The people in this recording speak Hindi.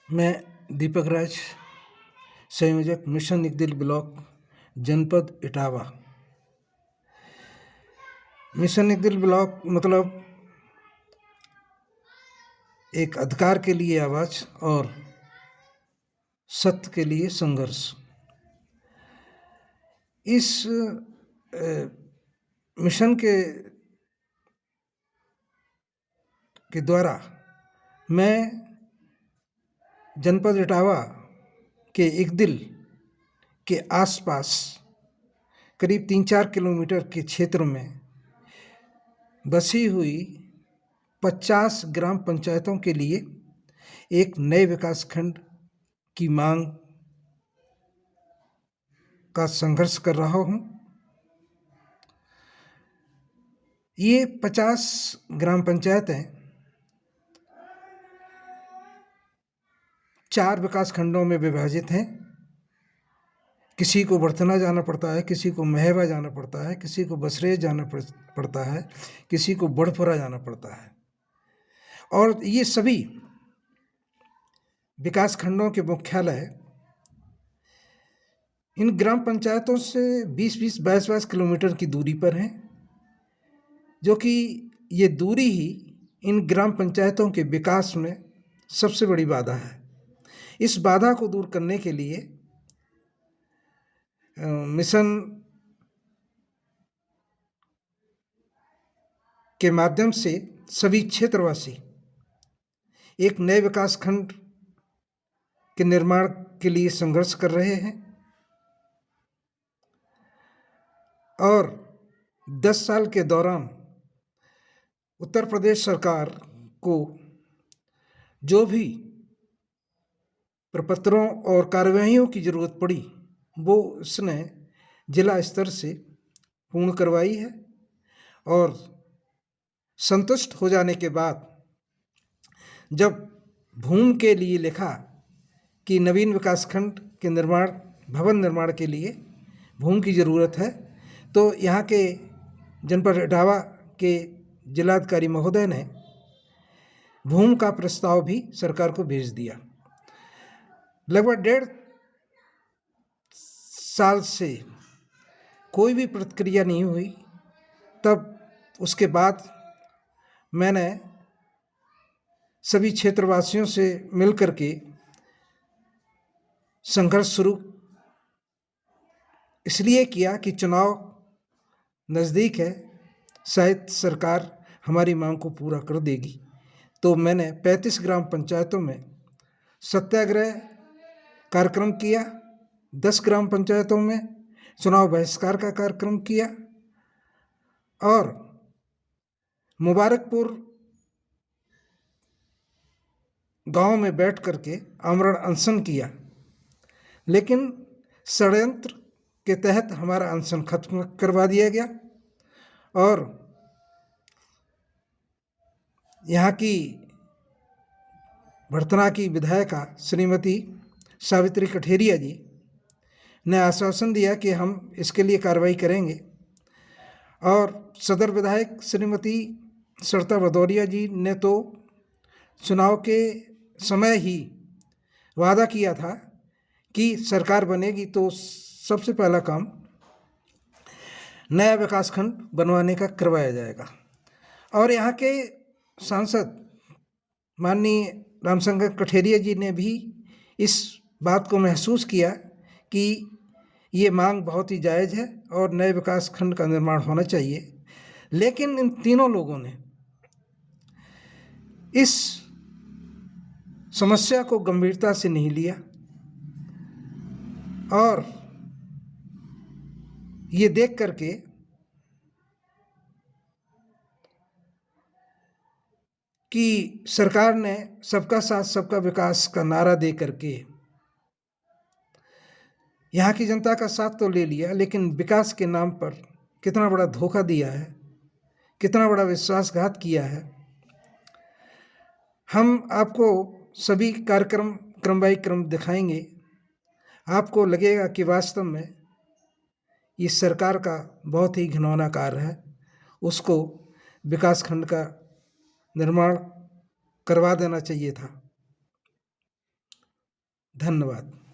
मैं दीपक राज, संयोजक मिशन इकदिल ब्लॉक, जनपद इटावा। मिशन इकदिल ब्लॉक मतलब एक अधिकार के लिए आवाज़ और सत्य के लिए संघर्ष। इस मिशन के द्वारा मैं जनपद इटावा के इकदिल के आसपास करीब 3-4 किलोमीटर के क्षेत्र में बसी हुई 50 ग्राम पंचायतों के लिए एक नए विकासखंड की मांग का संघर्ष कर रहा हूँ। ये 50 ग्राम पंचायतें 4 विकासखंडों में विभाजित हैं। किसी को बड़थना जाना पड़ता है, किसी को महवा जाना पड़ता है, किसी को बसरेज जाना पड़ता है, किसी को बड़पुरा जाना पड़ता है। और ये सभी विकासखंडों के मुख्यालय इन ग्राम पंचायतों से 20-20, 22-22 किलोमीटर की दूरी पर हैं, जो कि ये दूरी ही इन ग्राम पंचायतों के विकास में सबसे बड़ी बाधा है। इस बाधा को दूर करने के लिए मिशन के माध्यम से सभी क्षेत्रवासी एक नए विकासखंड के निर्माण के लिए संघर्ष कर रहे हैं और 10 साल के दौरान उत्तर प्रदेश सरकार को जो भी प्रपत्रों और कार्यवाहियों की ज़रूरत पड़ी वो उसने जिला स्तर से पूर्ण करवाई है। और संतुष्ट हो जाने के बाद जब भूमि के लिए लिखा कि नवीन विकासखंड के भवन निर्माण के लिए भूमि की ज़रूरत है, तो यहाँ के जनपद इटावा के जिलाधिकारी महोदय ने भूमि का प्रस्ताव भी सरकार को भेज दिया। लगभग 1.5 साल से कोई भी प्रतिक्रिया नहीं हुई। तब उसके बाद मैंने सभी क्षेत्रवासियों से मिलकर के संघर्ष शुरू इसलिए किया कि चुनाव नज़दीक है, शायद सरकार हमारी मांग को पूरा कर देगी। तो मैंने 35 ग्राम पंचायतों में सत्याग्रह कार्यक्रम किया, 10 ग्राम पंचायतों में चुनाव बहिष्कार का कार्यक्रम किया और मुबारकपुर गांव में बैठ करके आमरण अनशन किया। लेकिन षड्यंत्र के तहत हमारा अनशन खत्म करवा दिया गया और यहाँ की बड़थना की विधायिका श्रीमती सावित्री कठेरिया जी ने आश्वासन दिया कि हम इसके लिए कार्रवाई करेंगे। और सदर विधायक श्रीमती सरिता भदौरिया जी ने तो चुनाव के समय ही वादा किया था कि सरकार बनेगी तो सबसे पहला काम नया विकासखंड बनवाने का करवाया जाएगा। और यहाँ के सांसद माननीय रामशंकर कठेरिया जी ने भी इस बात को महसूस किया कि ये मांग बहुत ही जायज़ है और नए विकासखंड का निर्माण होना चाहिए। लेकिन इन तीनों लोगों ने इस समस्या को गंभीरता से नहीं लिया और ये देख करके कि सरकार ने सबका साथ सबका विकास का नारा दे करके यहाँ की जनता का साथ तो ले लिया, लेकिन विकास के नाम पर कितना बड़ा धोखा दिया है, कितना बड़ा विश्वासघात किया है। हम आपको सभी कार्यक्रम क्रम बाई क्रम दिखाएंगे। आपको लगेगा कि वास्तव में इस सरकार का बहुत ही घिनौना कार्य है, उसको विकासखंड का निर्माण करवा देना चाहिए था। धन्यवाद।